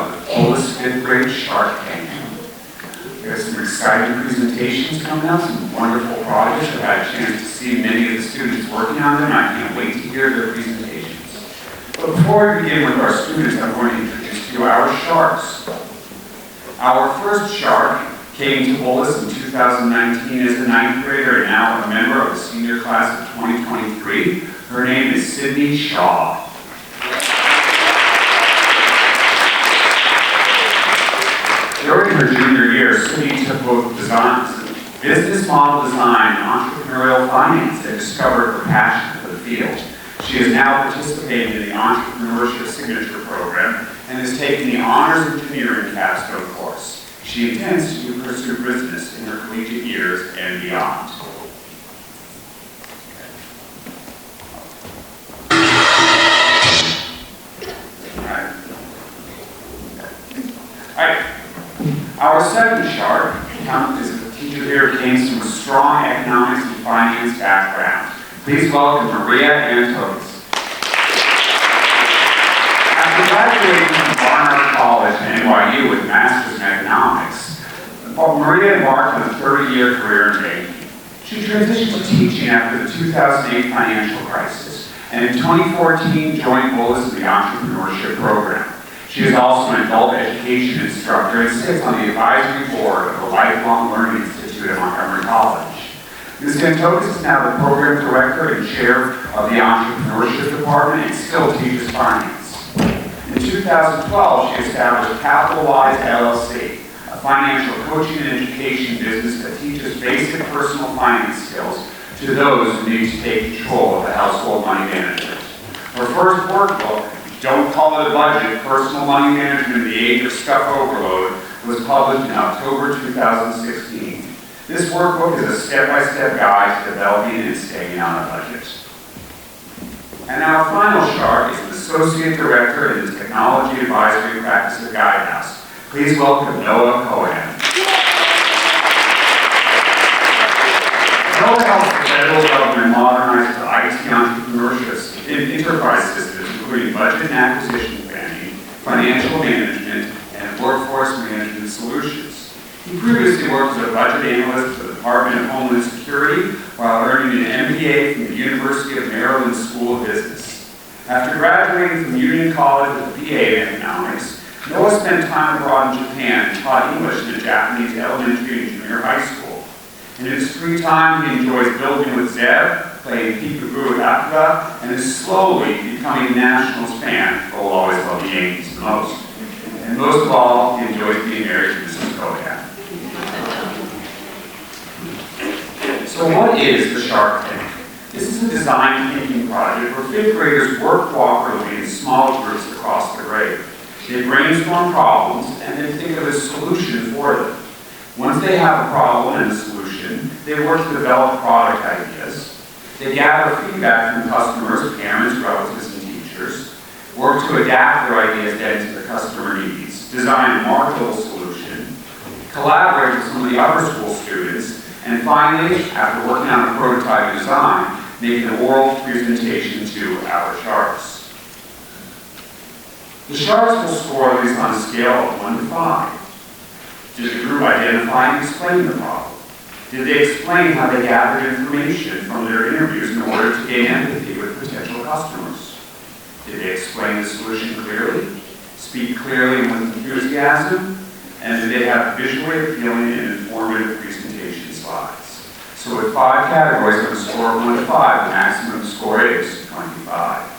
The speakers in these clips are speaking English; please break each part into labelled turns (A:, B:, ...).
A: of the fullest fifth grade Shark Tank. There's some exciting presentations coming up, some wonderful projects. I've had a chance to see many of the students working on them. I can't wait to hear their presentations. But before we begin with our students, I'm going to introduce to you our sharks. Our first shark came to Bullis in 2019 as a ninth grader and now a member of the senior class of 2023. Her name is Sydney Shaw. During her junior year, Sydney took both business model design and entrepreneurial finance and discovered her passion for the field. She is now participating in the Entrepreneurship Signature Program and is taking the Honors Engineering Capstone course. She intends to pursue business in her collegiate years and beyond. All right. Our second shark is a teacher here who came from a strong economics and finance background. Please welcome Maria Antokis. After graduating from Barnard College and NYU with a master's in economics, Maria embarked on a 30-year career in banking. She transitioned to teaching after the 2008 financial crisis, and in 2014 joined Bullis in the Entrepreneurship Program. She is also an adult education instructor and sits on the advisory board of the Lifelong Learning Institute at Montgomery College. Ms. Antokis is now the program director and chair of the Entrepreneurship Department and still teaches finance. In 2012, she established Capital Wise LLC, a financial coaching and education business that teaches basic personal finance skills to those who need to take control of the household money management. Her first workbook, Don't Call It a Budget, Personal Money Management in the Age of Stuff Overload, was published in October 2016. This workbook is a step-by-step guide to developing and staying on a budget. And our final shark is an associate director in the technology advisory practice at Guidehouse. Please welcome Noah Cohen. Noah helps the federal government modernize the IT entrepreneurship enterprise systems, including budget and acquisition planning, financial management, and workforce management solutions. He previously worked as a budget analyst for the Department of Homeland Security while earning an MBA from the University of Maryland School of Business. After graduating from Union College with a BA in economics, Noah spent time abroad in Japan and taught English in a Japanese elementary and junior high school. In his free time, he enjoys building with Zeb, playing peekaboo with Akuga, and is slowly becoming a Nationals fan, but will always love the Yankees the most. And most of all, he enjoys being married to Mrs. Kohan. So what is the Shark Tank? This is a design thinking project where fifth graders work cooperatively in small groups across the grade. They brainstorm problems and then think of a solution for them. Once they have a problem and a solution, they work to develop product ideas. They gather feedback from customers, parents, relatives, and teachers, work to adapt their ideas then to the customer needs, design a marketable solution, collaborate with some of the upper school students, and finally, after working on a prototype design, make an oral presentation to our sharks. The sharks will score these on a scale of 1 to 5. Did the group identify and explain the problem? Did they explain how they gathered information from their interviews in order to gain empathy with potential customers? Did they explain the solution clearly, speak clearly and with enthusiasm? And did they have visually appealing and informative presentation slides? So with 5 categories on a score of 1 to 5, the maximum score is 25.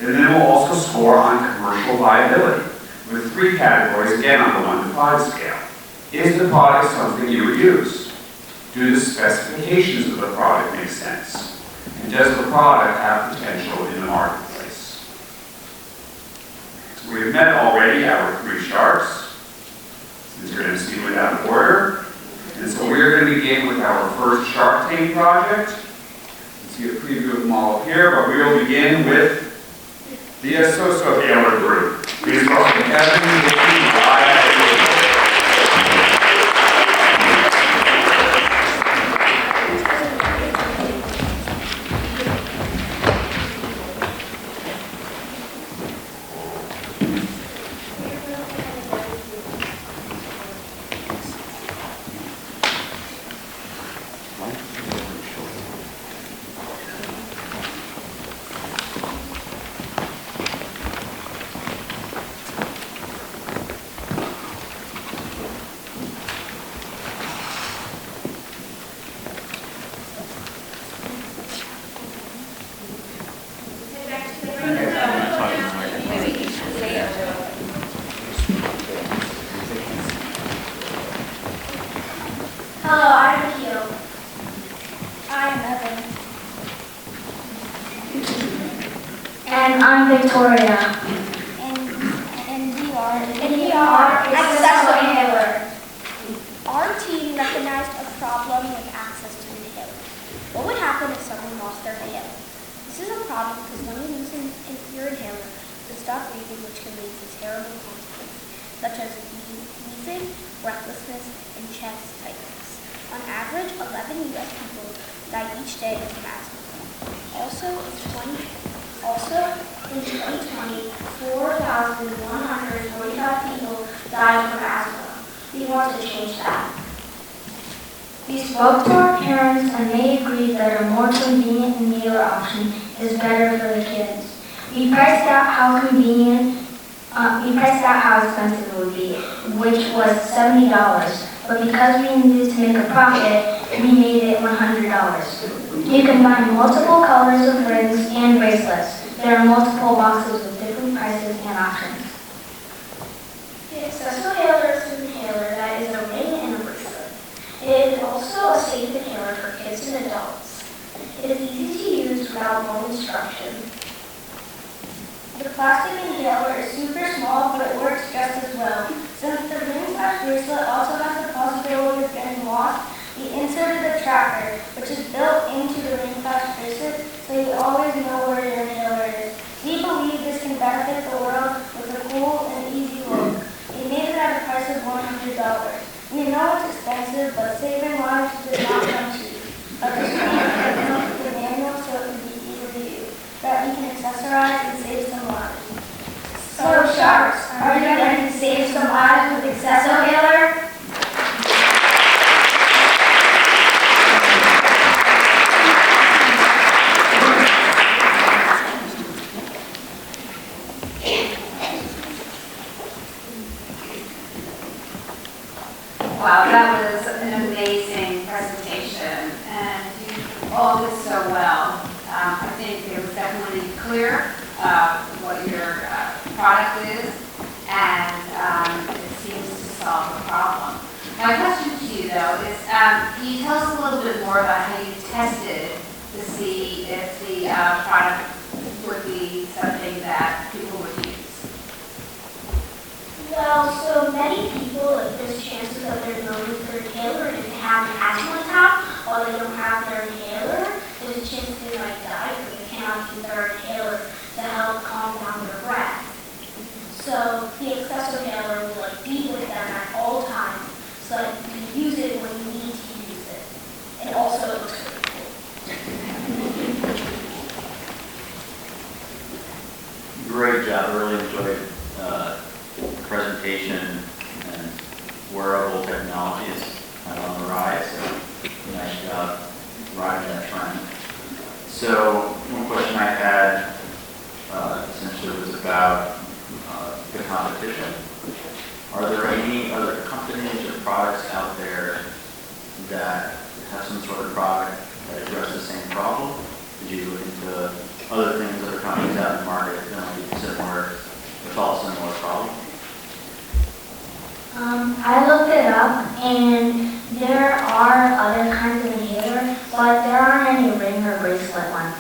A: And then we'll also score on commercial viability, with 3 categories, again on the 1 to 5 scale. Is the product something you would use? Do the specifications of the product make sense? And does the product have potential in the marketplace? So we've met already our 3 sharks, since you're going to see without order. And so we're going to begin with our first Shark Tank project. You can see a preview of them all up here, but we will begin with the Soso Taylor group. Please welcome Kevin, Vicky, Mariah, and David.
B: Hello, I'm Akil. I'm Evan.
C: And I'm Victoria.
B: And we are accessible inhaler. Our team recognized a problem with access to inhalers. What would happen if someone lost their inhaler? This is a problem because when you lose your inhaler, you stop breathing, which can lead to terrible consequences, such as wheezing, breathlessness, and chest tightness. On average, 11 U.S. people die each day from asthma. Also, in 2020, 4,145 people died from asthma. We want to change that.
C: We spoke to our parents and they agreed that a more convenient inhaler option is better for the kids. We priced out how expensive it would be, which was $70. But because we needed to make a profit, we made it $100. You can buy multiple colors of rings and bracelets. There are multiple boxes with different prices and options.
B: The accessible inhaler is an inhaler that is a ring and a bracelet. It is also a safe inhaler for kids and adults. It is easy to use without long instructions. The plastic inhaler is super small, but it works just as well. Since the ring/bracelet also has the possibility of getting lost, we inserted a tracker, which is built into the ring/bracelet, so you always know where your inhaler is. We believe this can benefit the world with a cool and easy look. We made it at a price of $100. We know it's expensive, but saving lives does not come cheap. But this can be the manual so it can be easy to use, that we can accessorize and save some lives. So sharks, are you ready to save some lives with Accessohaler?
D: Wow, that was an amazing presentation, and you all did so well. I think it was definitely clear what your product is, and it seems to solve the problem. My question to you, though, is can you tell us a little bit more about how you tested to see if the product would be something that people would use?
B: Well, so many people, like there's chances that they're going with their inhaler and they have an asthma attack while they don't have their inhaler. There's a chance they might die because they cannot use their inhaler to help calm down their breath. So the Accessohaler will like be with them at all times, so that you can use it when you need to use it. And also it looks really cool.
E: Great job. I really enjoyed the presentation, and wearable technology is kind of on the rise, so nice job riding that trend. So one question I had essentially was about the competition. Are there any other companies or products out there that have some sort of product that address the same problem? Did you look into other things, other companies out in the market that might be similar, with all similar problems?
C: I looked it up, and there are other kinds of inhalers, but there aren't any ring or bracelet ones.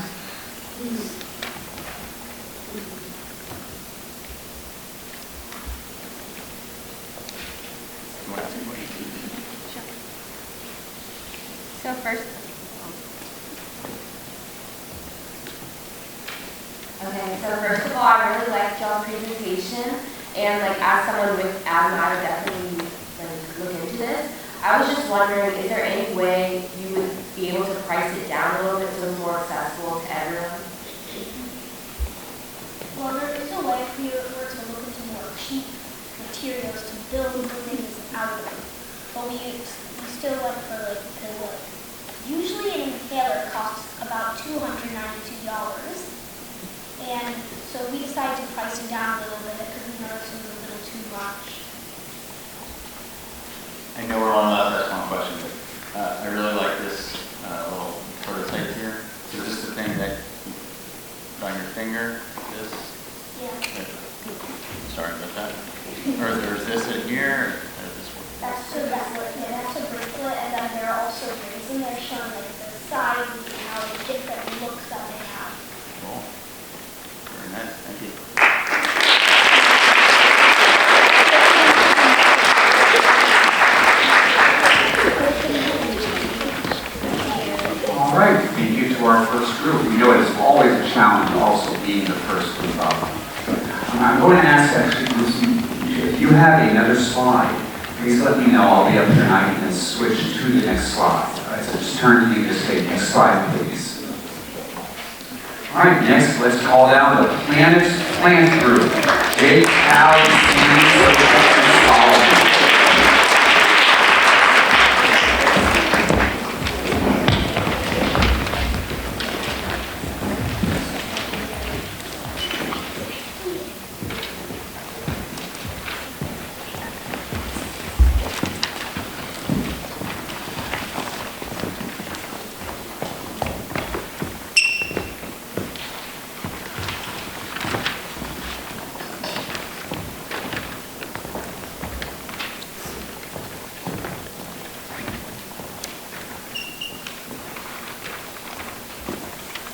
F: So first, of all, I really liked y'all's presentation, and like as someone with asthma, I would definitely look into this. I was just wondering, is there any way you would be able to price it down a little bit so it's more accessible to everyone?
B: Well, there is a way for you to look into but we still went for like the wood. Usually an inhaler costs about $292, and so we decided to price it down a little bit because we noticed it was a little too much.
E: I know we're on that's one question, but I really like this little prototype here. So is this the thing that you put on your finger? This?
B: Yeah.
E: Sorry about that. Or there's this in here? Or this one?
B: That's the bracelet. Yeah, that's a bracelet, and then they're also rings, and they're showing like the size and how the different looks that they have.
E: Cool. Very nice. Thank you.
A: All right, thank you to our first group. We know it's always a challenge also being the first group up. I'm going to ask actually, if you have another slide, please let me know. I'll be up here and I can switch to the next slide. All right, so just turn to you to say next slide, please. All right, next, let's call down the Plant Group. Jake, Callie, Steve, and Solomon.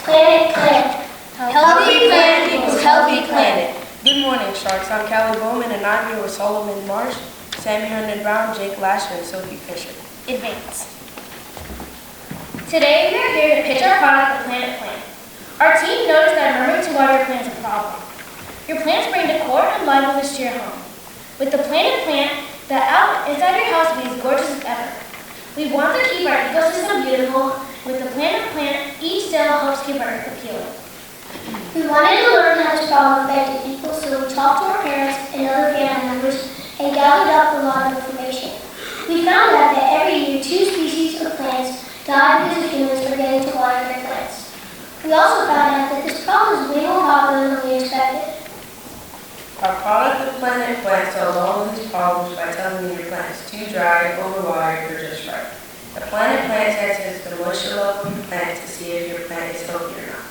B: Planet Plant.
G: Healthy planet equals healthy planet. Good morning, Sharks. I'm Callie Bowman, and I'm here with Solomon Marsh, Sammy Herndon Brown, Jake Lasher, and Sophie Fisher.
B: Advance. Today we are here to pitch our product, the Planet Plant. Our team noticed that emergency water plants a problem. Your plants bring decor and liveliness to your home. With the Planet Plant, the outlet inside your house will be as gorgeous as ever. We want to keep our ecosystem beautiful. With the Planet Plant, each cell helps keep our earth appealing. We wanted to learn how this problem affected people, so we talked to our parents and other family members and gathered up a lot of information. We found out that every year 2 species of plants die because humans forgetting to water their plants. We also found out that this problem is way more popular than we expected.
G: Our product, the Planet Plant, solves all of these problems by telling you your plant is too dry, overwatered, or just right. The Planet Plant tests the moisture level of your plant to see if your plant is healthy or not.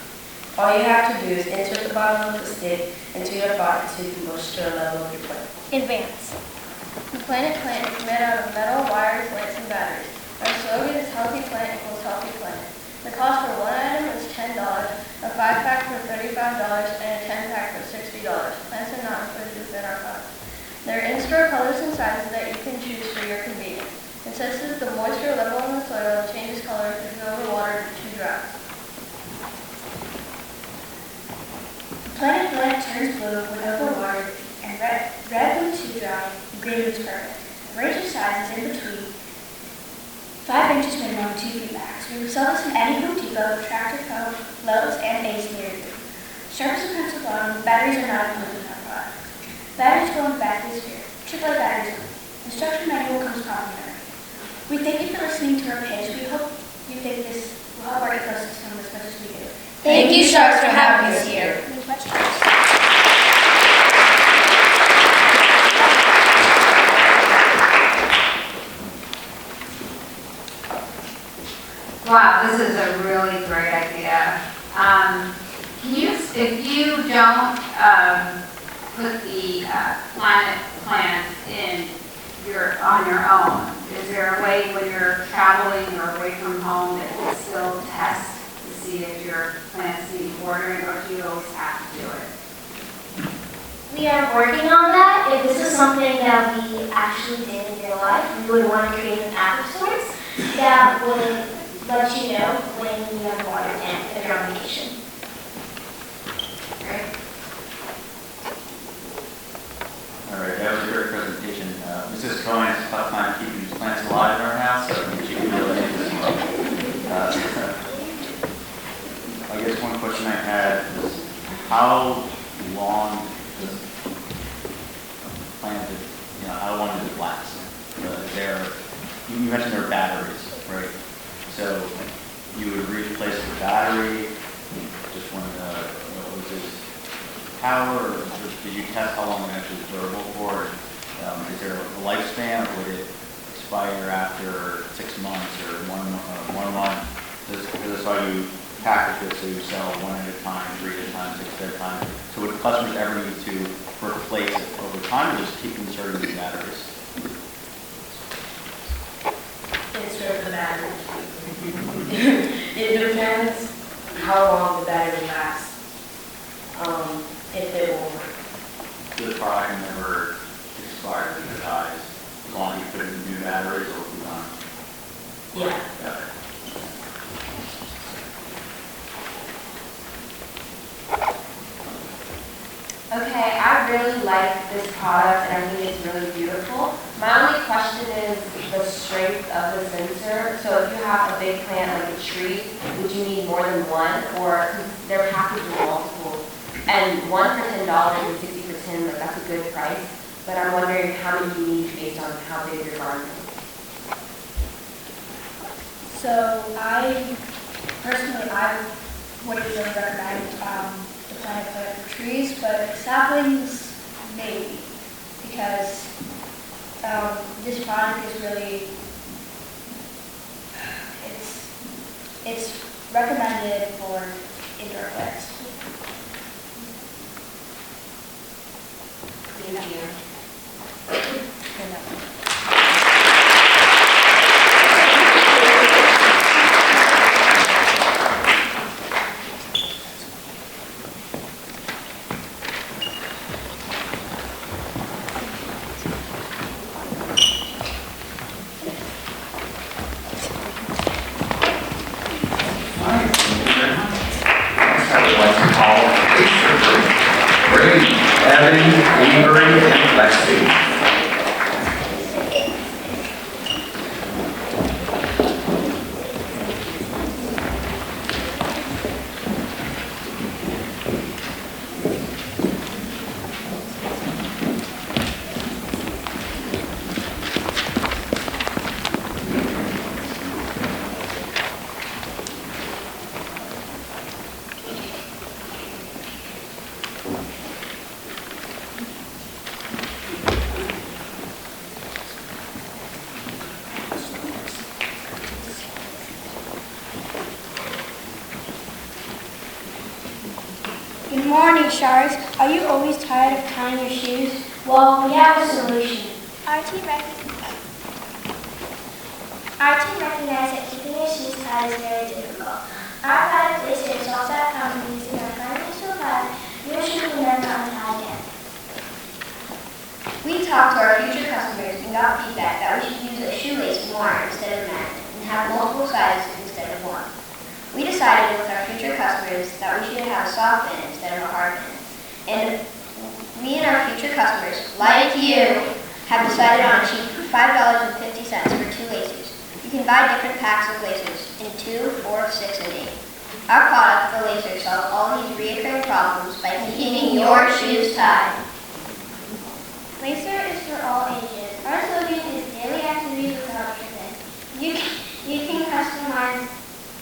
G: All you have to do is insert the bottom of the stick into your pot to see the moisture level of your plant.
B: Advance. The Planet Plant is made out of metal, wires, lights, and batteries. Our slogan is healthy plant equals healthy planet. The cost for one item is $10, a 5-pack for $35, and a 10-pack for $60. Plants are not included within our product. There are in-store colors and sizes that you can choose for your convenience. It senses the moisture level in the soil and changes color if it's overwatered or too dry. Planet Plant turns blue when overwatered and red when too dry, and green when it's perfect. The range of sizes in between 5 inches minimum, 2 feet max. We will sell this in any Home Depot, Tractor Co, Lowe's, and Ace near you. Sharps and pencil bottom, batteries are not included in our product. Batteries go in the back of this beer. AAA batteries only. Instruction manual comes complimentary. We thank you for listening to our pitch. We hope you think this will help our ecosystem as much as we do.
G: Thank you, Sharks, for having us here.
B: Any questions?
D: Wow, this is a really great idea. If you don't put the Planet Plant on your own, is there a way when you're traveling or away from home that you can still test to see if your plants need watering, or do you always have to do it?
B: We are working on that. If this is something that we actually did in real life, we would want to create an app of sorts that would let you know when you have water and if you're on vacation.
D: Great.
E: All right, that was a great presentation. Mrs. Cohen has a tough time keeping these plants alive in our house, so I think she can really do this well. I guess one question I had was, how long does a plant, how long does it last? Is there you mentioned there are batteries, right? So you would replace the battery just when what was this power, or did you test how long it actually is durable for? Is there a lifespan, or would it expire after 6 months or 1 month? Because that's why you package it, so you sell 1 at a time, 3 at a time, 6 at a time. So would customers ever need to replace it over time, or just keep inserting new batteries?
G: Insert the battery. It depends how long the battery lasts. If it will work.
E: The product never expires and it dies, as long as you put in new batteries or put on.
G: Yeah.
F: Okay, I really like this product and I think it's really beautiful. My only question is the strength of the sensor. So if you have a big plant like a tree, would you need more than one, or 'cause they're packaged with multiple? And one for $10 and 60 for 10, like that's a good price. But I'm wondering how many you need based on how big your garden is.
C: So personally, I wouldn't really recommend the plant for trees, but saplings maybe, because this product is really, it's recommended for indoor plants.
F: Thank you.
A: Next, I would like to call Brady, Evan, Avery, and Lexi.
C: Good morning, Shars. Are you always tired of tying your shoes? Well, we have a solution.
B: Our team recognized that keeping your shoes tied is very difficult. Our product Lacer solves that problem using our financial product. Your shoe will never untie again.
C: We talked to our future customers and got feedback that we should use a shoelace more instead of magnet and have multiple sizes instead of one. We decided with our future customers that we should have a soft pin instead of a hard pin. And we and our future customers, like you, have decided on a cheap $5.50 for 2 lacers. You can buy different packs of lacers in 2, 4, 6, and 8. Our product, the lacer, solves all these recurring problems by keeping your shoes tied.
B: Lacer is for all ages. Our slogan is daily activities without tripping. You can customize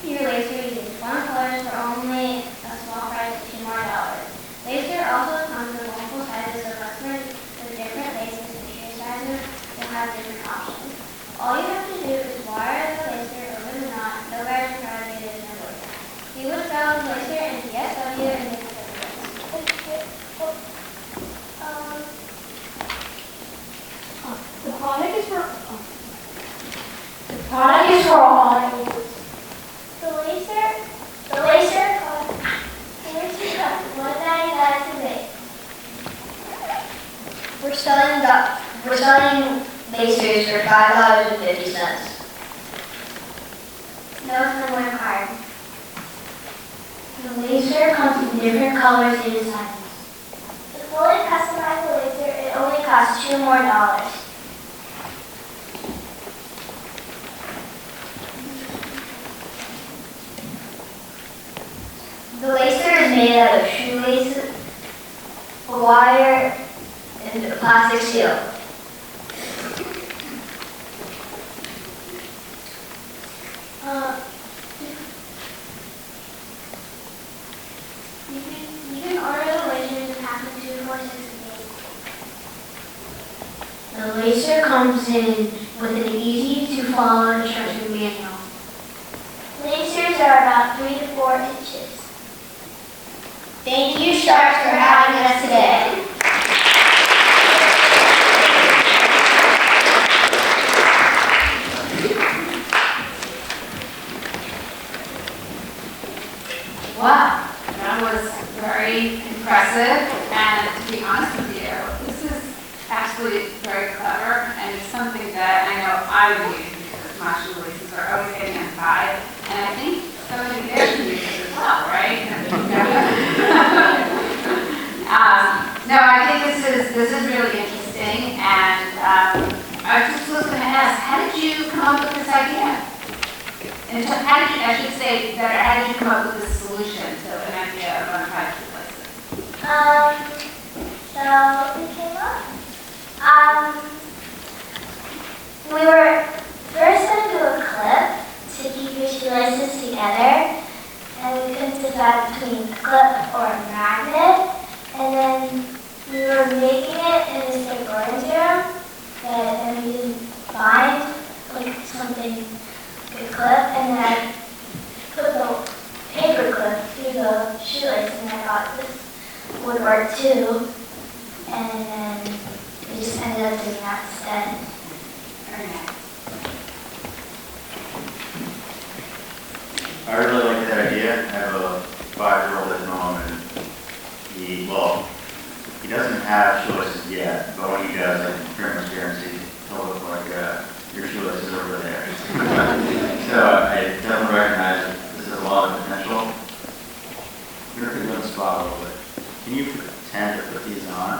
B: your lacer using fun colors for only a small price of $2 more. Lacer also comes in multiple sizes, so customers with different laces and shoe sizes will have different options. All you have to do is wire the lacer over the knot. No wires are required, no lacer. We would sell the lacer in DSW and make it
C: The product is for all ages.
B: The lacer costs $1.99 to make.
C: We're selling lasers for $5.50.
B: No similar required.
C: The laser comes in different colors and sizes.
B: To fully customize the laser, it only costs $2 more.
C: The lacer is made out of shoelace, wire, and a plastic seal. The lacer comes in with an easy-to-follow instruction manual.
B: Lasers are about 3 to 4 inches.
C: Thank you, Sharks, for having us today.
D: Wow, that was very impressive, and to be honest with you, this is actually very clever, and it's something that I know I would use because my shoelaces are always getting untied, and I think somebody there can use it as well, right? No, I think this is really interesting, and I just was going to ask, how did you come up with this idea? And so how did you, I should say, that how did you come up with this solution to an idea of untied shoelaces?
B: So we came up. We were first going to do a clip to keep your shoelaces together, and we couldn't decide between a clip or a magnet. And then we were making it in this Gordon serum, and we didn't find like something good clip, and then I put the paper clip through the shoelace, and I thought this would work too. And then we just ended up doing that instead.
D: Very nice.
E: I really like that idea. I have a 5-year-old at home, and he doesn't have shoelaces yet, but when he does, I can pretty much guarantee he'll look like your shoelaces over there. So I definitely recognize that this has a lot of potential. You're going to put on the spot a little bit. Can you pretend to put these on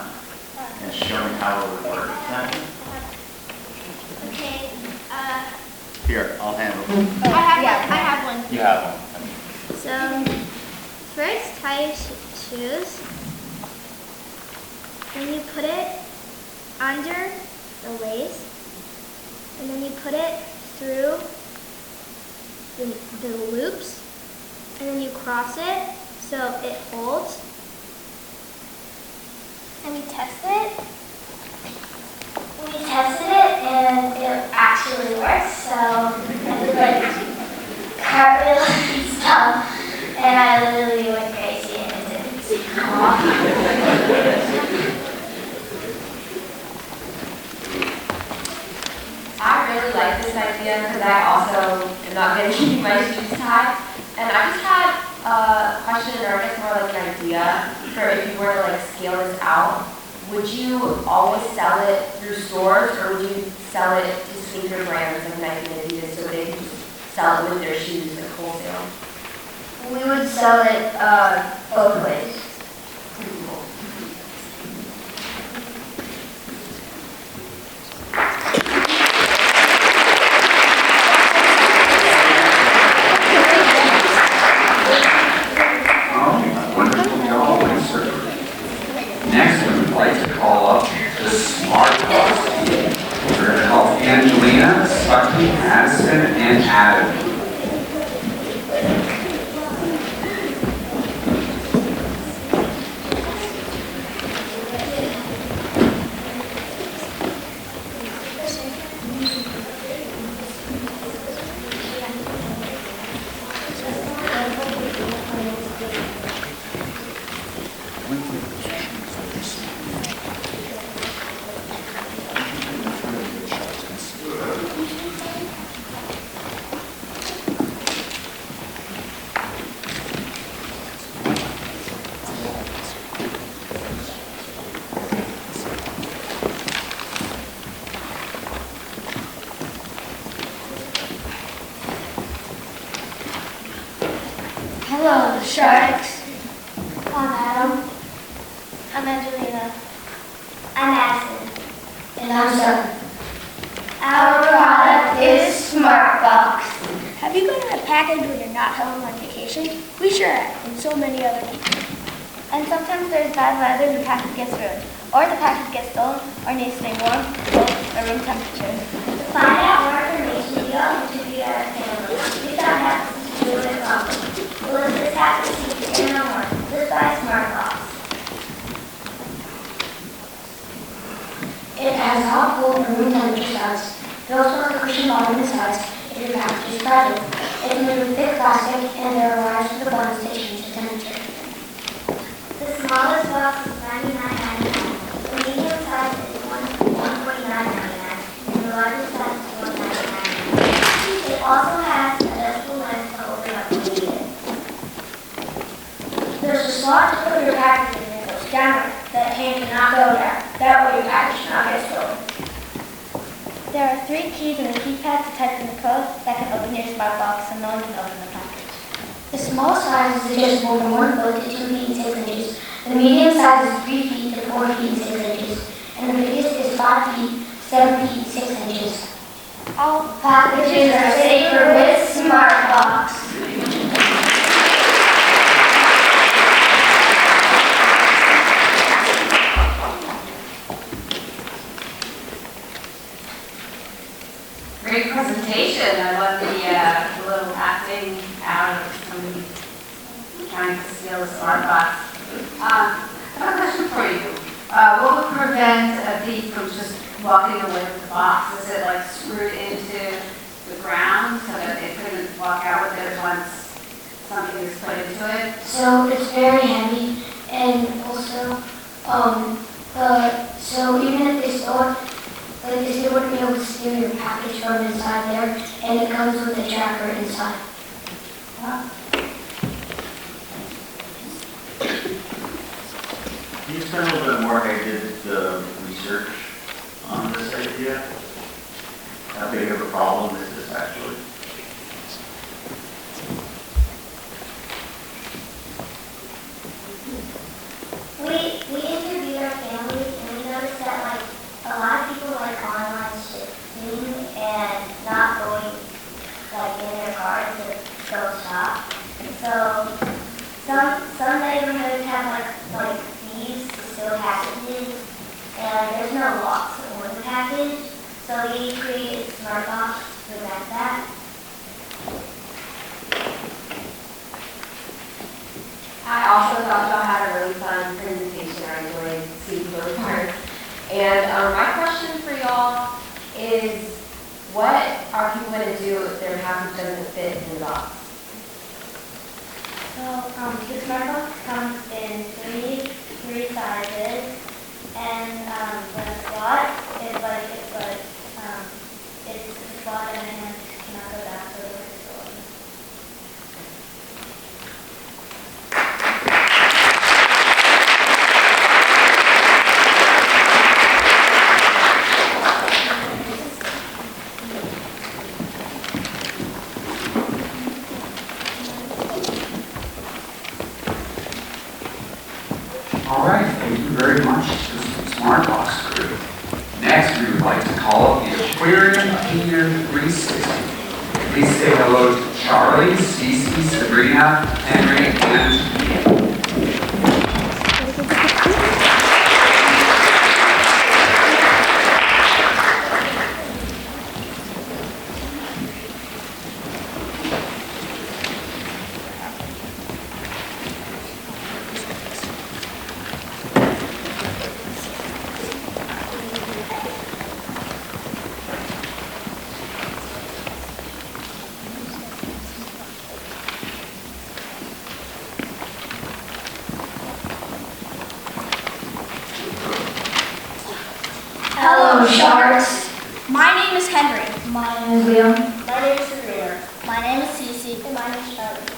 E: and show me how it would work?
B: Okay.
E: Here, I'll handle it.
B: I have one.
E: You have one.
B: So, first tie your shoes. Then you put it under the lace. And then you put it through the loops. And then you cross it so it holds. And we test it. We tested it and it actually works. So I did like cartwheels and stuff. And I literally went crazy and it didn't come off.
F: I really like this idea because I also am not going to keep my shoes tied. And I just had a question, or I guess more like an idea, for if you were to like scale this out. Would you always sell it through stores, or would you sell it to sneaker brands like Nike and Adidas so they could just sell it with their shoes like wholesale?
C: We would sell it both ways.
A: Wonderful job, sir. Next, we would like to call up the Smart Boss team. We're going to call Angelina, Stucky, Addison, and Adam.
C: Hello, Sharks.
B: I'm Adam. I'm Angelina. I'm Addison.
C: And I'm Sun.
B: Our product is
C: SmartBox.
B: Have you gotten a package when you're not home on vacation? We sure have, and so many other people. And sometimes there's bad weather and the package gets ruined, or the package gets stolen, or needs to stay warm, cold, or room temperature. To find out more information, you all interview our family. We found out to do with a problem. Well, if this happens to you in the morning, just buy SmartBox.
C: It has hot, cold, and room temperature sides. It also has a cushion bottom and sides if your package is fragile. It's made with thick plastic and there are wires for the buttons to change the temperature.
B: The smallest box is $99.99. The medium size is $149.99. And the largest size is $199.99. It also has adjustable lens to open up when needed.
C: There's a slot to put your package in that goes down. That hand cannot go there. That way your package cannot get stolen.
B: There are 3 keys in the keypad to type in the code that can open your smart box so no one can open the package.
C: The small size is adjustable from 1 foot to 2 feet and 6 inches. The medium size is 3 feet to 4 feet and 6 inches. And the biggest is 5 feet, 7 feet, 6 inches.
B: All
C: Packages are safer with Smart Box.
D: Great presentation. I love the little acting out of somebody trying to steal a smart box. I have a question for you. What would prevent a thief from just walking away with the box? Is it like screwed into the ground so that they couldn't walk out with it once something is put into it?
C: So it's very heavy, and also, so even if they stole it, like they still wouldn't be able to steal your package from inside there, and it comes with a tracker inside.
E: Can you explain a little bit more how you did the research on this idea? How big of a problem is this actually?
B: We interviewed our families and we noticed that like a lot of people like online shipping and not going like in their car to go shop. So some neighborhoods have like thieves to steal packages and there's no locks on the package. So we created a smart box to prevent that.
F: I also thought y'all had a really fun presentation. I enjoyed seeing both parts. And my question for y'all is, what are people going to do if their package doesn't fit in the box?
B: So the smart box comes in three sizes, and the slot is it's the slot and the hand cannot go back so the door is
A: All right, thank you very much to the Smart Box crew. Next, we would like to call up the Aquarium Cleaner 360. Please say hello to Charlie, Cece, Sabrina, Henry, and Neil.
C: Hello, sharks.
B: My name is Henry.
C: My name is Liam.
B: My name is Sabrina. My name is Cece. And my name is Charlie.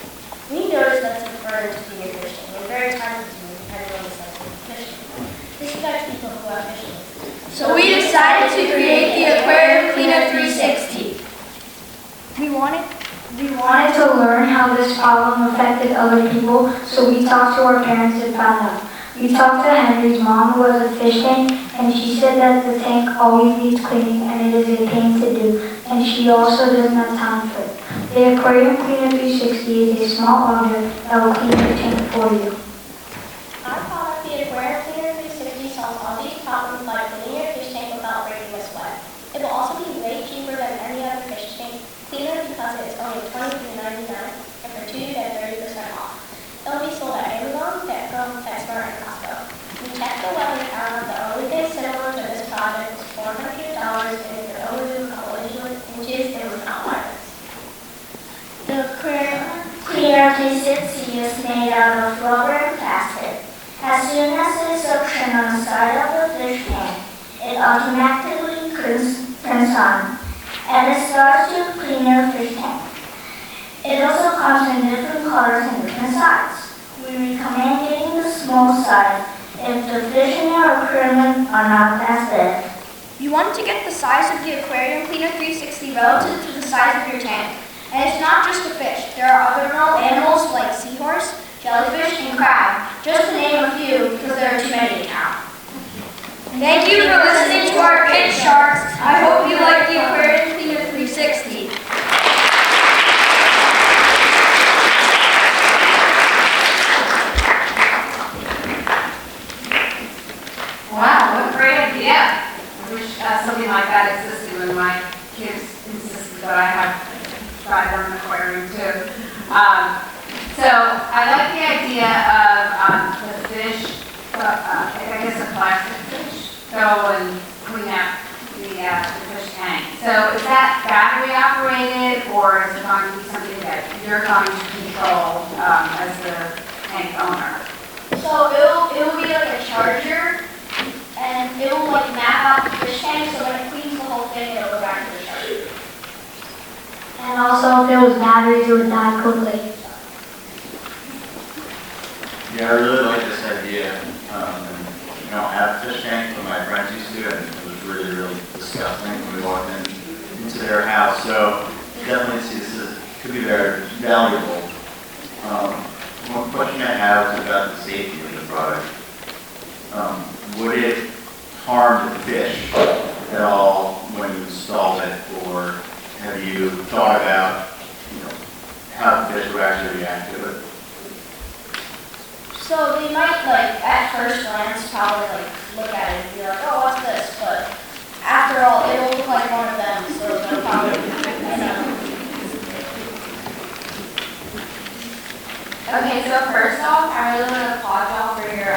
B: We noticed that some birds being fishing and very time consuming depending on the size of the fishing. This affects people who are fishing.
C: So we decided to create the Aquarium Cleanup 360.
B: We wanted
C: We wanted to learn how this problem affected other people, so we talked to our parents and found out. We talked to Henry's mom, who has a fish tank, and she said that the tank always needs cleaning and it is a pain to do, and she also doesn't have time for it. The Aquarium Cleaner 360 is a small object that will clean your tank for you.
B: Our product, the Aquarium Cleaner 360, solves all these problems by cleaning your fish tank without breaking a sweat. It will also be way cheaper than any other fish tank cleaner because it is only $23.99, and for 2 you get 30% off. It will be sold at Amazon, Petco, PetSmart, and Costco. We checked the web and found that the only thing similar to this product
C: automatically turns on, and it starts to clean your fish tank. It also comes in different colors and different sizes. We recommend getting the small size if the fish in your aquarium are not as big.
H: You want to get the size of the aquarium cleaner 360 relative to the size of your tank. And it's not just the fish. There are other animals like seahorse, jellyfish, and crab, just to name a few because there are too many to count. Thank you for listening to our pitch, Sharks. I hope you like the aquarium cleaner 360.
D: Wow, what a great idea. I wish something like that existed when my kids insisted that I have tried on an aquarium too. So I like the idea of the fish, I guess a plastic fish, go and clean up the fish tank. So is that battery operated, or is it going to be something that you're going to control as the tank owner?
H: So it will be like a charger, and it will like map out the fish tank, so when it cleans the whole thing, it'll go back to the charger.
C: And also, if there was batteries, it would die quickly.
E: Yeah, I really like this idea. I don't have a fish tank, but my friends used to, and it was really, really disgusting when we walked into their house. So definitely see this as, could be very valuable. One question I have is about the safety of the product. Would it harm the fish at all when you install it, or have you thought about, how the fish would actually react to it?
H: So they might like at first glance probably like look at it and be like, oh, what's this? But after all, it will look like one of them, so they'll probably,
F: Okay, so first off, I really want to applaud y'all for your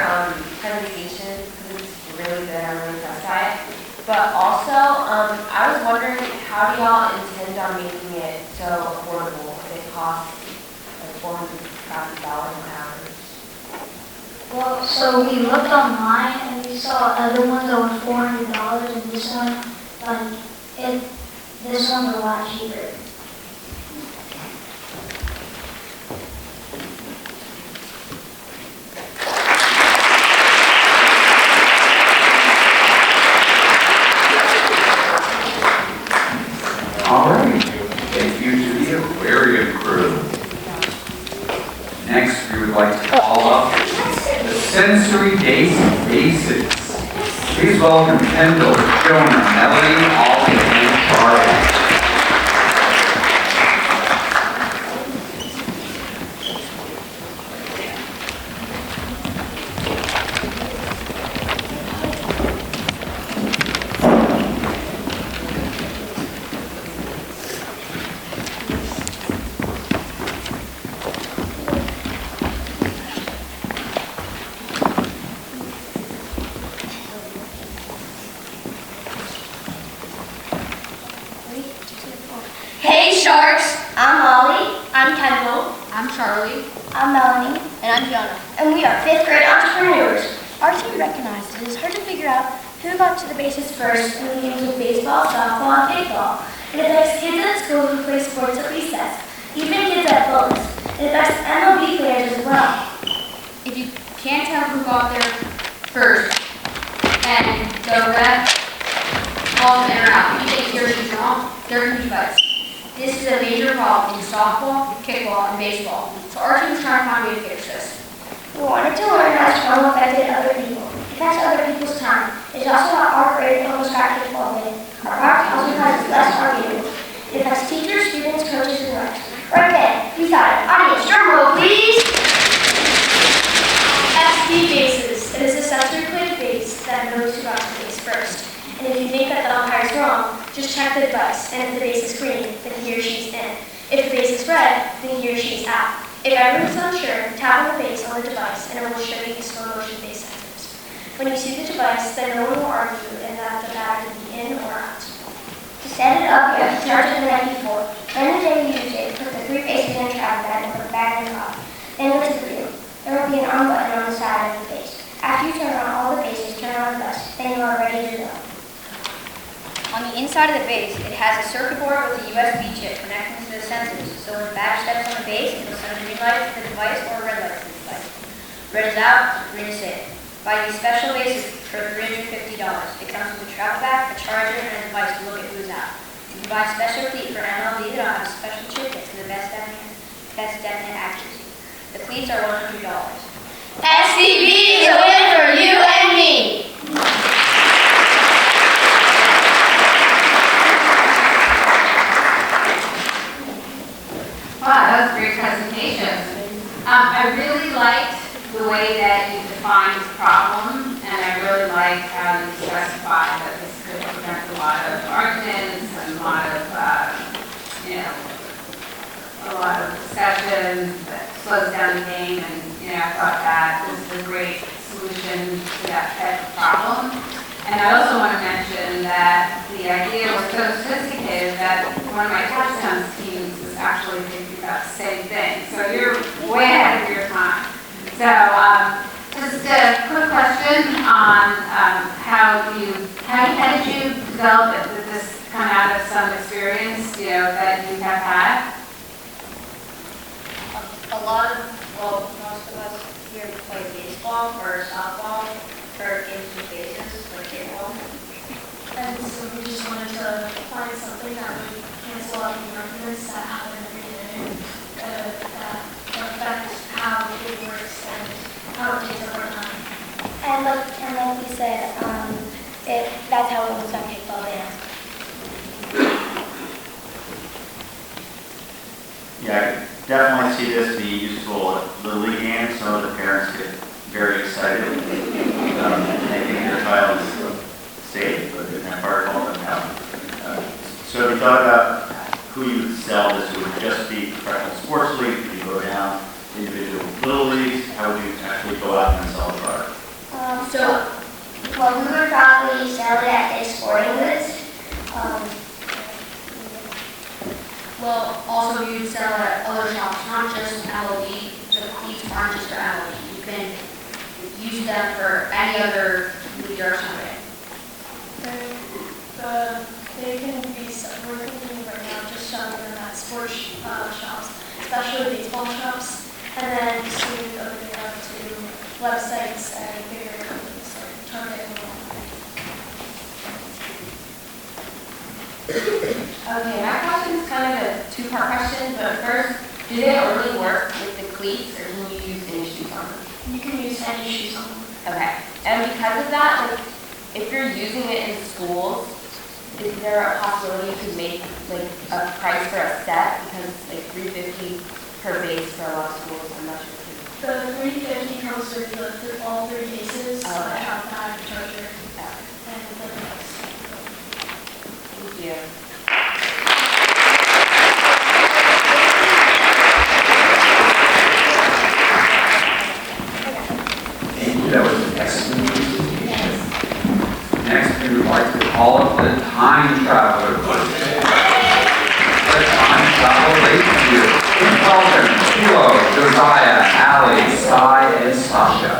F: presentation, because it's really good. I'm really impressed by it. But also, I was wondering, how do y'all intend on making it so affordable if it costs like $450 an hour?
C: Well, so we looked online and we saw other ones that were $400, and this one, this one's a lot cheaper.
A: All right, thank you to the aquarium crew. Next, we would like to call up the sensory basics. Please welcome Kendall, Jonah, Melanie, Ollie, and Charlie.
H: Hey Sharks! I'm Molly. I'm Kendall.
D: I'm Charlie.
H: I'm Melanie. And I'm Jonah. And we are 5th grade entrepreneurs. Our team recognized it is hard to figure out who got to the bases first in the games of baseball, softball, and kickball. It affects kids at school who play sports at recess, even kids at boats. It affects MLB players as well.
D: If you can't tell who got there first, and the ref calls in or out, you think he or she's wrong, they're going to be fights. This is a major problem in softball, kickball, and baseball. So our team's trying to find a way to fix this.
H: We wanted to learn how trauma affected other people. It affects other people's time. It's also not our grade to almost practice ball game. Our practice also causes less arguments. It affects teachers, students, coaches, and refs. Right then, we got it. Audience, drum roll, please. SP bases. It is a sensor-cleared base that knows who got to the base first. And if you think that the umpire is wrong, just check the device, and if the base is green, then he or she's in. If the base is red, then he or she's out. If everyone's unsure, tap on the base on the device, and it will show you the slow motion base sensors. When you see the device, then no one will argue and that the batter can be in or out. To set it up, you have to charge it the night before. Then the day you use it, put the 3 bases in a travel bag and put the bag in the top. Then go to the field. There will be an on button on the side of the base. After you turn on all the bases, turn on the bus, then you are ready to go.
I: On the inside of the base, it has a circuit board with a USB chip connecting to the sensors, so when the battery steps on the base, it will send a green light to the device or a red light to the device. Red is out, green is in. Buy these special bases for $350. It comes with a travel bag, a charger, and a device to look at who's out. You can buy a special cleat for MLB that will have a special chip that's to the best definite accuracy. The cleats are $100.
C: SCB is a win for you and me.
D: Wow, that was a great presentation. I really liked the way that you defined the problem, and I really liked how you specified that this could prevent a lot of arguments and a lot of, a lot of discussions that slows down the game, and I thought that was a great solution to that type of problem. And I also want to mention that the idea was so sophisticated that one of my touchstone schemes was actually thinking about the same thing. So you're way ahead of your time. So just a quick question on how did you develop it? Did this come out of some experience, that you have had?
C: Most of us here play baseball or softball for games with bases, like kickball.
H: And so we just wanted to find something that would cancel out the arguments that happen every day, that affect how it works and how it takes over time.
B: And like we said, that's how it was on kickball dance.
E: Yeah, I definitely see this be useful at Little League games. Some of the parents get very excited. They think their child is safe, but they're kind of hard to hold them down. So have you thought about who you would sell this to? Would it just be professional sports leagues? Could you go down individual little leagues? How would you actually go out and sell a product?
B: We would probably sell it at the sporting goods.
C: Well, also you would sell at other shops, not just MLB. The cleats aren't just for MLB. You can use them for any other league or something.
H: They can be, we're thinking right now just selling them at sports shops, especially baseball shops, and then soon opening up to websites and bigger companies like Target and all.
F: Okay, my question is kind of a two-part question, but first, do they only work with the cleats, or can you use any shoes on them?
H: You can use any shoes on them.
F: Okay, and because of that, like, if you're using it in schools, is there a possibility you could make like a price for a set? Because like $350 per base for a lot of schools, I'm not sure.
H: The 350 comes with all three cases, so I have to have a charger and the device.
F: Thank you.
A: Thank you, that was an excellent presentation. Next, we would like to call up the time traveler. The time travel ladies here. Please welcome Kilo, Josiah, Allie, Sai, and Sasha.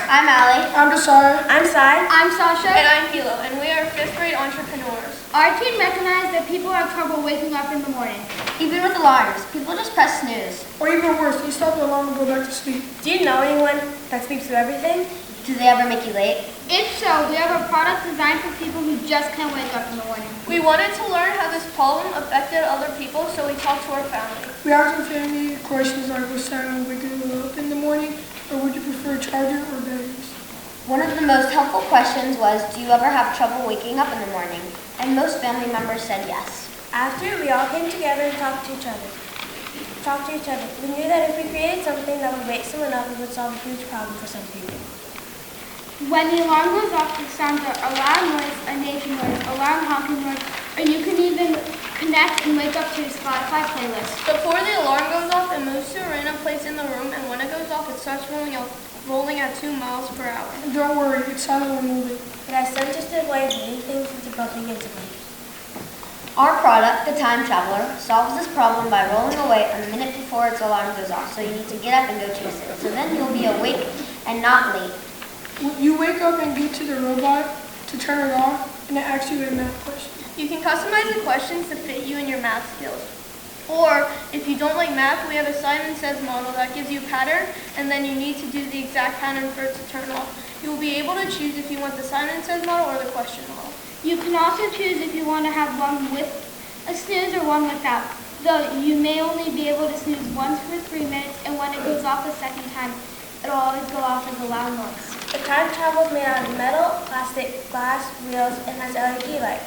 C: I'm Allie.
H: I'm Desara.
C: I'm Sai.
H: I'm Sasha. And I'm Hilo, and we are 5th grade entrepreneurs.
J: Our team recognized that people have trouble waking up in the morning.
C: Even with alarms, people just press snooze.
H: Or even worse, you stop the alarm and go back to sleep.
C: Do you know anyone that sleeps through everything? Do they ever make you late?
J: If so, we have a product designed for people who just can't wake up in the morning.
H: We wanted to learn how this problem affected other people, so we talked to our family. We asked our family questions like, was Simon waking you up in the morning, or would you prefer a charger or batteries?
C: One of the most helpful questions was, do you ever have trouble waking up in the morning? And most family members said yes.
K: After, we all came together and talked to each other. We knew that if we created something that would wake someone up, it would solve a huge problem for some people.
J: When the alarm goes off, it sounds a loud noise, a nature noise, alarm honking noise, or you can even connect to Spotify playlist.
K: Before the alarm goes off, it moves to a random place in the room, and when it goes off, it starts rolling at 2 miles per hour.
L: Don't worry, it's silently moving.
K: It has sensitive ways of moving things into bumping into things.
I: Our product, the Time Traveler, solves this problem by rolling away a minute before its alarm goes off, so you need to get up and go chase it. So then you'll be awake and not late.
L: You wake up and go to the robot to turn it off, and it asks you a math question.
K: You can customize the questions to fit you and your math skills. Or, if you don't like math, we have a Simon Says model that gives you a pattern, and then you need to do the exact pattern for it to turn off. You will be able to choose if you want the Simon Says model or the question model.
J: You can also choose if you want to have one with a snooze or one without. Though you may only be able to snooze once for 3 minutes, and when it goes off the second time, it'll always go off as a loud noise.
K: The Time Travel is made out of metal, plastic, glass, wheels, and has LED light.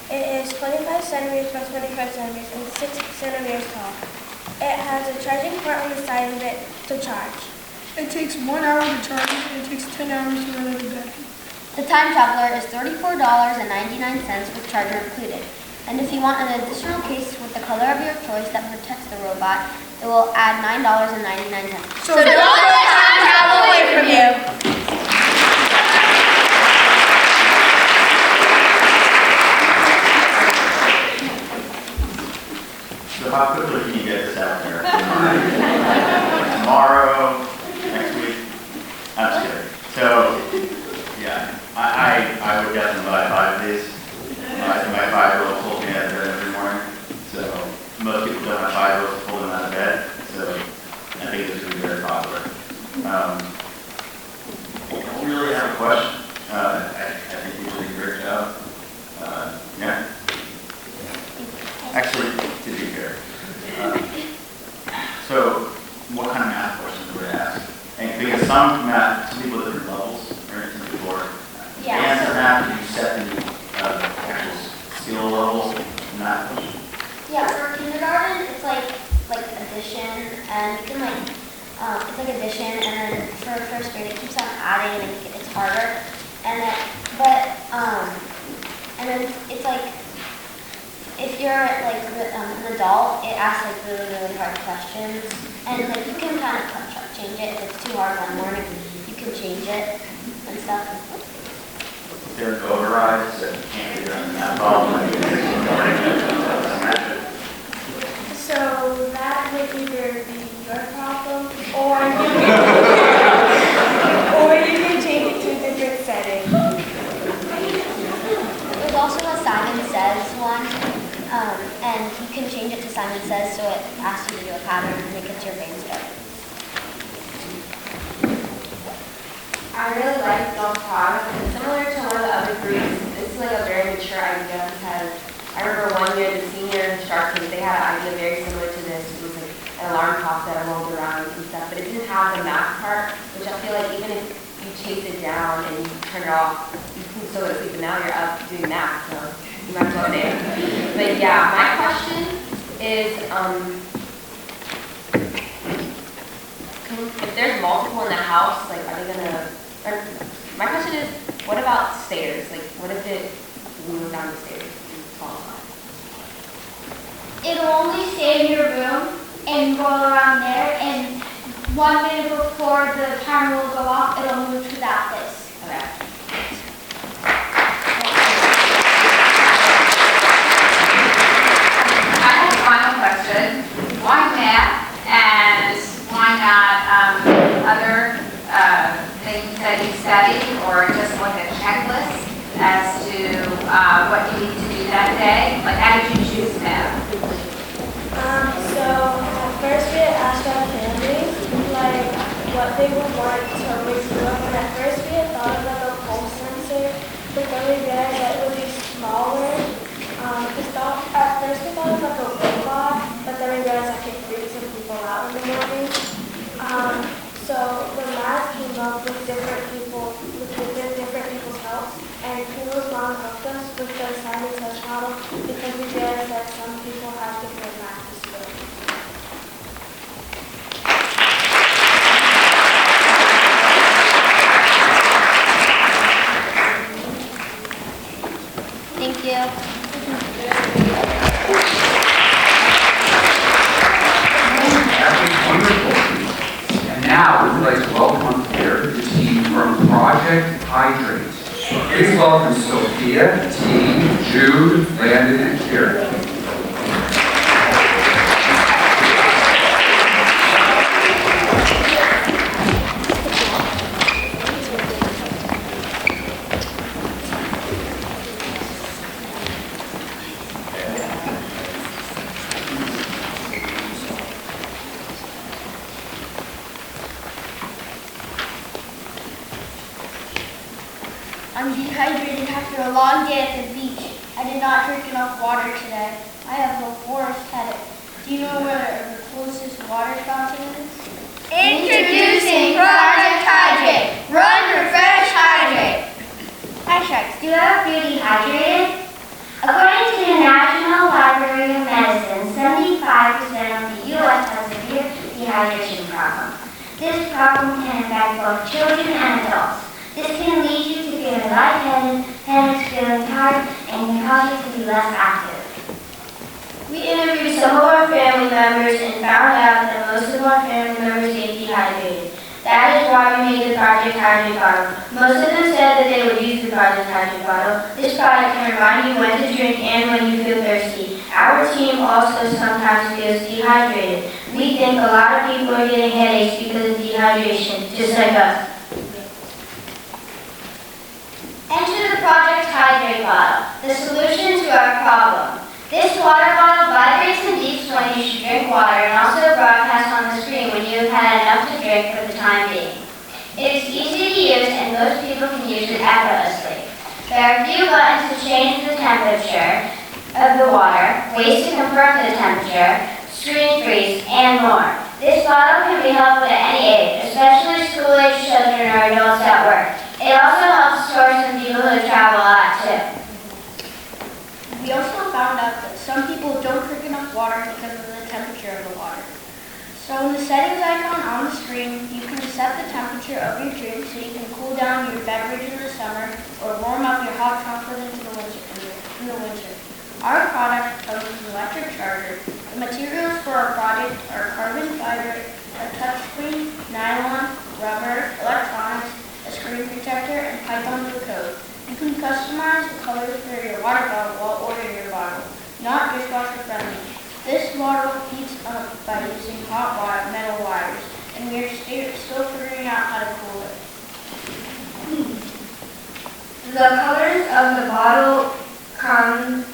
K: It is 25 centimeters by 25 centimeters and 6 centimeters tall. It has a charging port on the side of it to charge.
L: It takes 1 hour to charge, and it takes 10 hours to run out of battery.
I: The Time Traveler is $34.99 with charger included. And if you want an additional case with the color of your choice that protects the robot, it will add $9.99.
K: So don't let time travel away from you.
E: So how quickly can you get this out there? Tomorrow, next week? I'm just kidding. So, yeah, I would definitely buy 5 of these. My 5-year-old pulls me out of bed every morning. So most people don't have 5-year-olds to pull them out of bed. So I think this is going to be very popular. I don't really have a question. I think you did a great job. Yeah. Actually, to be fair. So what kind of math questions would I ask? And because some people have different levels, right, before.
I: Yeah.
E: Answer math, you set the actual skill level in math question.
I: Yeah, for kindergarten, it's like addition, and you can it's like addition, and then for first grade, it keeps on adding, and it's harder. And then it's like, if you're like an adult, it asks like really, really hard questions, and like you can kind of change it. If it's too hard one morning, you can change it and stuff.
E: There are overrides that you can't figure out the math problem.
K: So that would either be your problem, or you can change it to a different setting.
I: There's also a Simon Says one, and you can change it to Simon Says, so it asks you to do a pattern and it gets your brain started.
F: I really like the product, and similar to one of the other groups, this is like a very mature idea because I remember one year the senior Shark Tank, they had an idea very similar to this. It was like an alarm clock that rolled around and stuff, but it didn't have the math part, which I feel like even if you chase it down and you turn it off, you can still go to sleep, and now you're up doing math, so you might as well stay. But yeah, my question is, if there's multiple in the house, like are they gonna, my question is, what about stairs? Like what if it moves down the stairs and falls off?
J: It'll only stay in your room and roll around there, and 1 minute before the timer will go off, it'll move to that place.
F: Okay. I have a final question. Why math, and why not other things that you study, or just like a checklist as to what you need to do that day? Like how did you choose math?
K: So at first we had asked our families like what they would want to always do, and at first we had thought of like a pulse sensor, but then we realized that it would be smaller. At first we thought of like a robot, but then we realized that could freak some people out in the morning. So the math came up with different people's help, and people's mom helped us with the Simon Says model because we realized that some people have different math skills.
I: Thank you.
J: I'm dehydrated after a long day at the beach. I did not drink enough water today. I have a forest headache. Do you know where the closest water fountain is?
I: Introducing Project Hydrate. Run, refresh, hydrate.
C: Hi Sharks, do you ever feel dehydrated? According to the National Library of Medicine, 75% of the U.S. has a severe dehydration problem. This problem can affect both children and adults. This can lead you to feeling lightheaded, headaches, feeling tired, and can cause you to be less active.
H: We interviewed some of our family members and found out that most of our family members get dehydrated. That is why we made the Project Hydrate bottle. Most of them said that they would use the Project Hydrate bottle. This product can remind you when to drink and when you feel thirsty. Our team also sometimes feels dehydrated. We think a lot of people are getting headaches because of dehydration, just like us. Enter the Project Hydrate bottle, the solution to our problem. This water bottle vibrates and beeps when you should drink water and also broadcasts on the screen when you have had enough to drink for the time being. It is easy to use and most people can use it effortlessly. There are a few buttons to change the temperature of the water, ways to confirm the temperature, screen freeze, and more. This bottle can be helpful at any age, especially school-age children or adults at work. It also helps tourists and people who travel a lot too.
J: We also found out that some people don't drink enough water because of the temperature of the water. So in the settings icon on the screen, you can set the temperature of your drink so you can cool down your beverage in the summer or warm up your hot chocolate in the winter. Our product comes with an electric charger. The materials for our product are carbon fiber, a touchscreen, nylon, rubber, electronics, a screen protector, and Python code. You can customize the colors for your water bottle while ordering your bottle, not dishwasher friendly. This bottle heats up by using hot metal wires, and we are still figuring out how to cool it.
C: The colors the bottle comes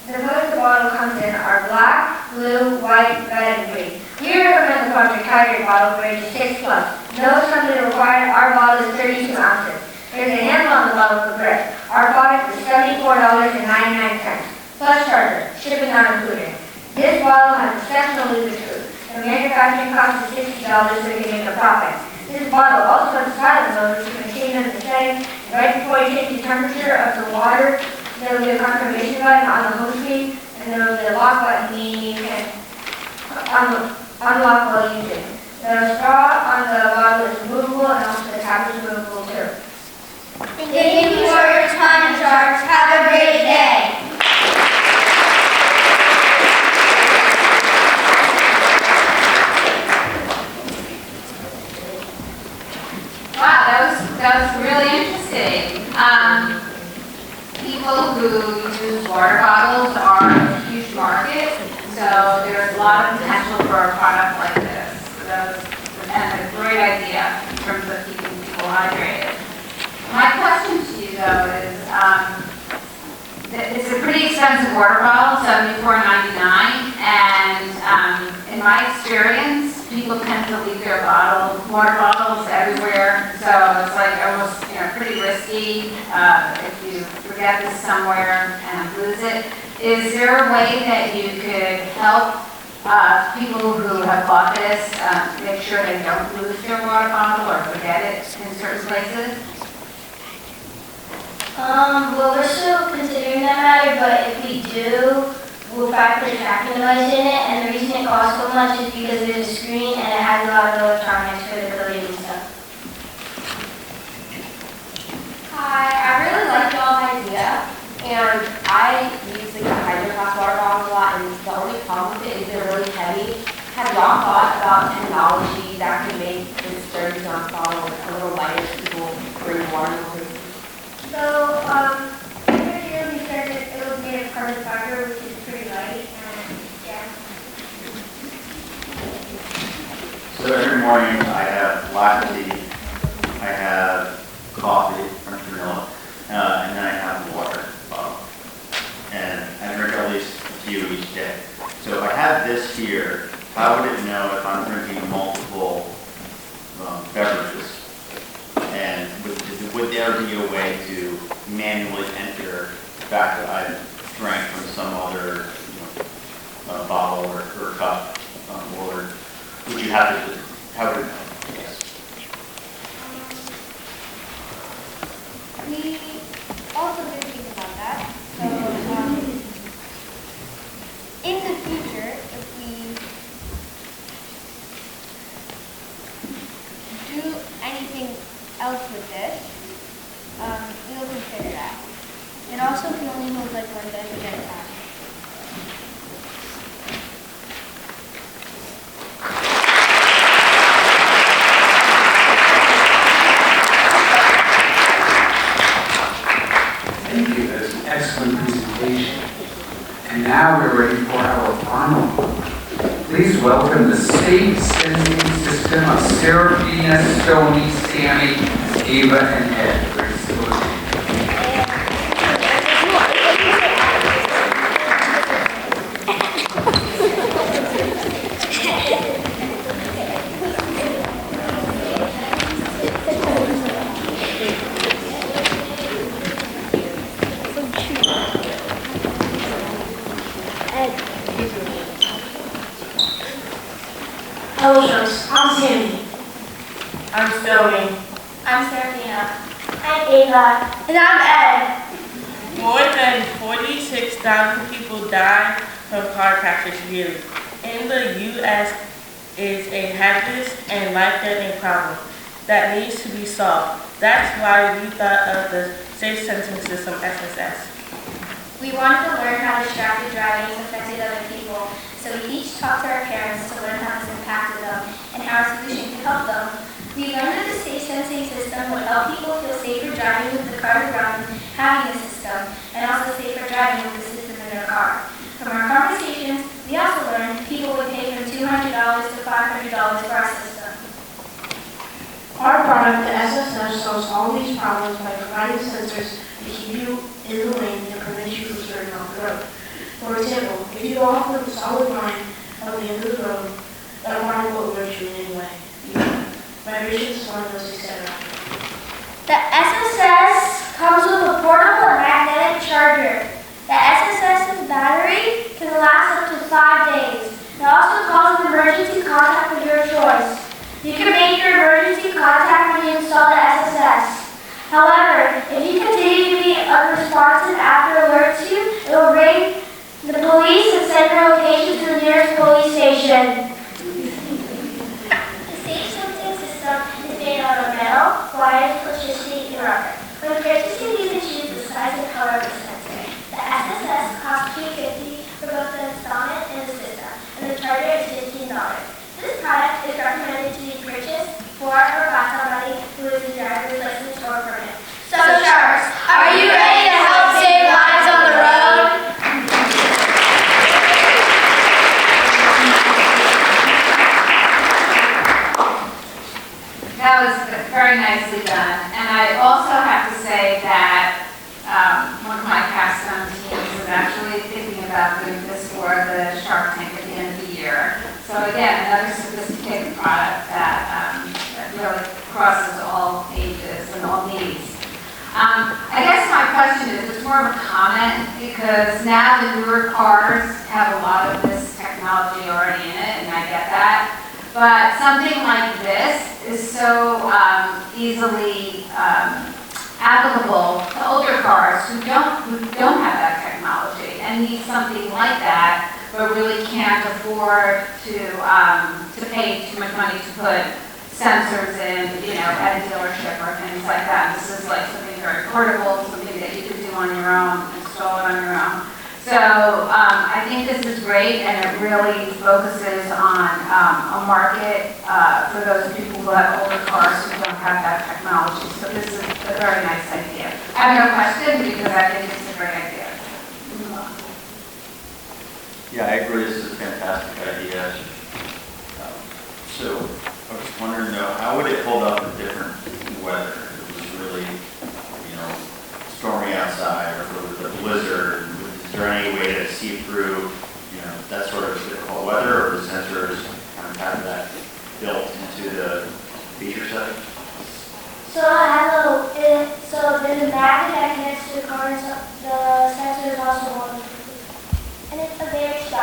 C: in are black, blue, white, red, and green. We recommend the Project Hydrate bottle for ages 6+. No assembly required. Our bottle is 32 ounces. There's a handle on the bottle for grip. Our product is $74.99, plus charger, shipping not included. This bottle has exceptional leakage proof. The manufacturing cost is $60 so you can make a profit. This bottle also has a silent mode which you can change on the settings. Right before you change the temperature of the water, there will be a confirmation button on the home screen, and there will be a lock button meaning you can unlock while using. The straw on the bottle is removable and also the cap is removable too.
I: Thank you for your time, Sharks. Have a great day.
D: Wow, that was really interesting. People who use water bottles are a huge market, so there's a lot of potential for a product like this. And a great idea in terms of keeping people hydrated. My question to you though is, it's a pretty expensive water bottle, $74.99, and in my experience, people tend to leave their water bottles everywhere, so it's like almost pretty risky if you forget this somewhere and lose it. Is there a way that you could help people who have bought this make sure they don't lose their water bottle or forget it in certain places?
H: Well, we're still considering that matter, but if we do, we'll put a tracking device in it, and the reason it costs so much is because there's a screen and it has a lot of electronics for the coding and stuff.
F: Hi, I really like y'all's idea, and I use like the Hydro Flask water bottles a lot, and the only problem with it is they're really heavy. Have y'all thought about technology that could make this 30-ounce bottle a little lighter so people bring water?
C: So, over here we said that it was made of carbon fiber, which is pretty light, and yeah.
E: So every morning I have latte tea, I have coffee, French vanilla, and then I have a water bottle. And I drink at least a few each day. So if I had this here, how would it know if I'm drinking multiple beverages? And would there be a way to manually enter the fact that I drank from some other, bottle or cup, or would you have to, how would, yes.
J: We also did think about that. So, in the future, if we do anything else with this, we'll consider that. And also, if we only hold like one beverage at a time.
A: Thank you, that is an excellent presentation. And now we're ready for our final one. Please welcome the State Sensing System of Serafina, Stony, Sammy, Ava, and Ed.
K: Hello, folks. I'm Sammy.
G: I'm Stony.
H: I'm Serafina.
K: I'm Ava.
H: And I'm Ed.
G: More than 46,000 people die from car crashes yearly. In the U.S. is a hazardous and life-threatening problem that needs to be solved. That's why we thought of the Safe Sensing System, SSS.
I: We wanted to learn how distracted driving has affected other people, so we each talked to our parents to learn how this impacted them and how our solution could help them. We learned that the safe sensing system would help people feel safer driving with the cars around them having the system, and also safer driving with the system in their car. From our conversations, we also learned people would pay from $200 to $500 for our system.
K: Our product, the SSS, solves all these problems by providing sensors to keep you in the lane and prevent you from starting off the road. For example, if you walk with a solid line at the end of the road, that line won't hurt you in any way. Vibrations, formulas, etc.
H: The SSS comes with a portable and magnetic charger. The SSS's battery can last up to 5 days. It also calls an emergency contact of your choice. You can make your emergency contact when you install the SSS. However, if you continue to be unresponsive after it alerts you, it will ring the police and send your location to the nearest police station. The safe sensing system is made out of metal, wires, electricity, and rubber. When purchasing, you can choose the size and color of the sensor. The SSS costs $250 for both the installment and the system, and the charger is $15. This product is recommended to be purchased for or by somebody who is a driver's license or permit. So Sharks, are you ready to help save lives on the road?
D: That was very nicely done. And I also have to say that one of my capstone teams is actually thinking about doing this for the Shark Tank at the end of the year. So again, another sophisticated product that really crosses all ages and all needs. I guess my question is, it's more of a comment, because now the newer cars have a lot of this technology already in it, and I get that. But something like this is so easily applicable to older cars who don't have that technology and need something like that, but really can't afford to pay too much money to put sensors in, at a dealership or things like that. This is like something very portable, something that you could do on your own, install it on your own. So I think this is great, and it really focuses on a market for those people who have older cars who don't have that technology. So this is a very nice idea. I have no question, because I think it's a great idea.
E: Yeah, I agree. This is a fantastic idea. So I was wondering though, how would it hold up in different weather? If it was really, stormy outside, or if it was a blizzard. Is there any way to see through, that sort of difficult weather, or the sensors kind of have that built into the feature set?
H: So there's a magnet that connects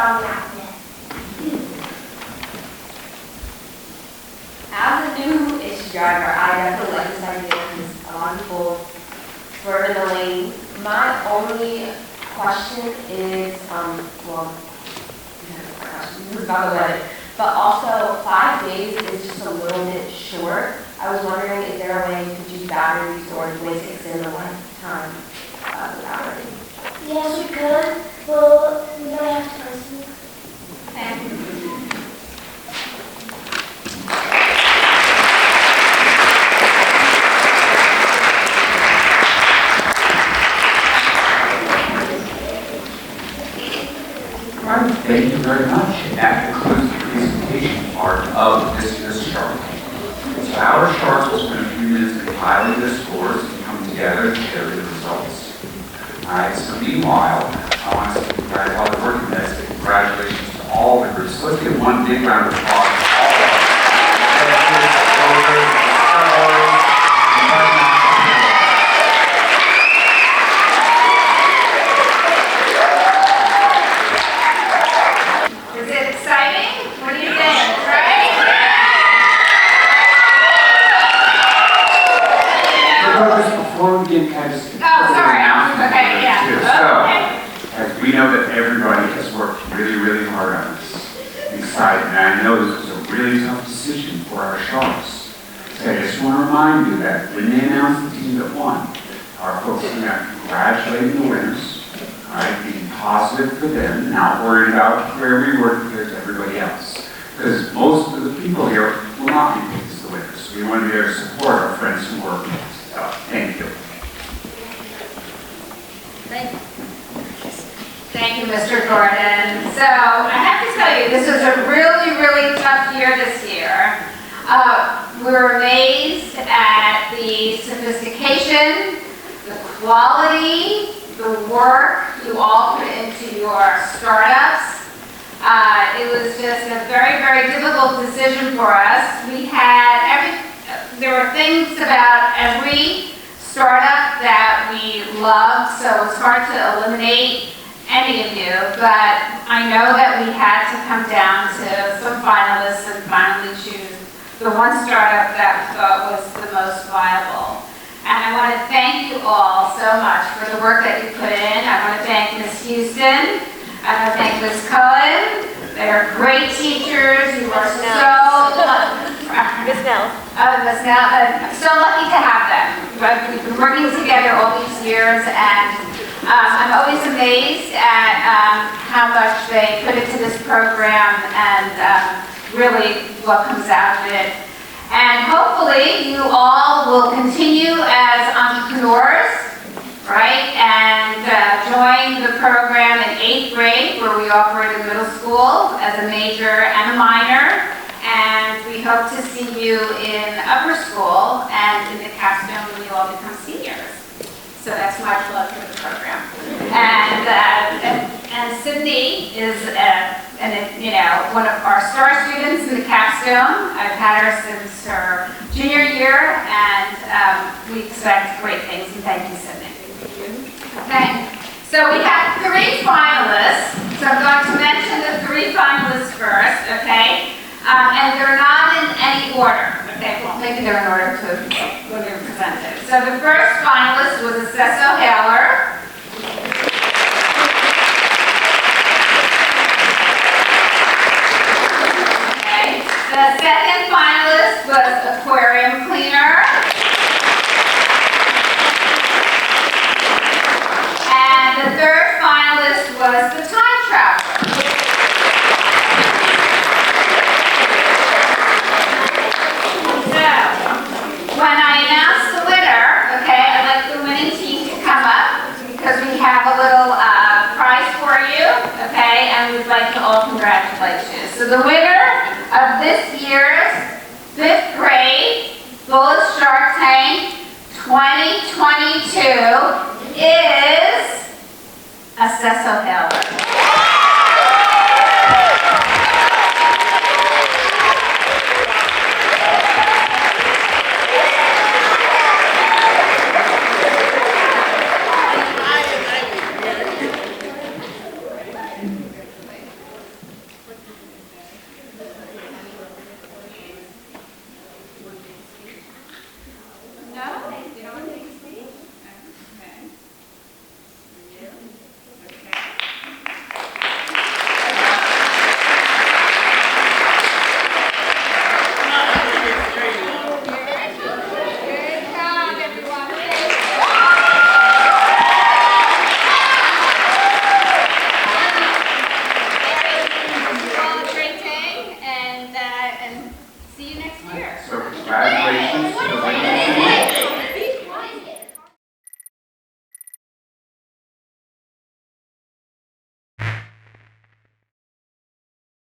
B: strong magnet.
F: As a new issue driver, I definitely like this idea because a lot of people swerve in the lane. My only question is, well, this is about the weather, but also 5 days is just a little bit short. I was wondering, is there a way you could use battery storage ways to extend the lifetime of the battery?
B: Yes, we could. Well, we don't have to listen.
F: Thank you.
A: All right, thank you very much. And that concludes the presentation part of this chart. So our charts will spend a few minutes compiling the scores and come together to share the results. All right, so meanwhile, I want to congratulate all the working minutes and congratulations to all the groups. So let's give one big round of applause to all of our
D: Is it exciting? What do you think, right?
A: Before we get kind of
D: sorry. Okay, yeah.
A: So, as we know that everybody has worked really, really hard on this, excited, and I know this was a really tough decision for our sharks. So I just want to remind you that when they announce the team that won, are focusing on congratulating the winners, all right, being positive for them, not worried about where we were compared to everybody else. Because most of the people here will not be picked as the winners. We want to be there to support our friends who work with us. So, thank you.
D: Thank you, Mr. Gordon. So I have to tell you, this was a really, really tough year this year. We were amazed at the sophistication, the quality, the work you all put into your startups. It was just a very, very difficult decision for us. There were things about every startup that we loved, so it's hard to eliminate any of you, but I know that we had to come down to some finalists and finally choose the one startup that we thought was the most viable. And I want to thank you all so much for the work that you put in. I want to thank Ms. Houston. I want to thank Ms. Cohen. They're great teachers. You are so
I: Miss Nell.
D: Ms. Nell, I'm so lucky to have them. We've been working together all these years, and I'm always amazed at how much they put into this program and really what comes out of it. And hopefully you all will continue as entrepreneurs, right? And join the program in 8th grade, where we offer it in middle school as a major and a minor. And we hope to see you in upper school and in the capstone when you all become seniors. So that's my plug for the program. And Sydney is one of our star students in the capstone. I've had her since her junior year, and we expect great things. And thank you, Sydney. Okay. So we have 3 finalists. So I'm going to mention the 3 finalists first. Okay. And they're not in any order. Okay, well, maybe they're in order to when they're presented. So the first finalist was Acesso Haler. Okay. The second finalist was Aquarium Cleaner. And the third finalist was the Time Traveler. When I announce the winner, okay, I'd like the winning team to come up because we have a little prize for you, okay, and we'd like to all congratulate you. So the winner of this year's 5th grade Bullish Shark Tank 2022 is Acesso Haler.
A: Congratulations.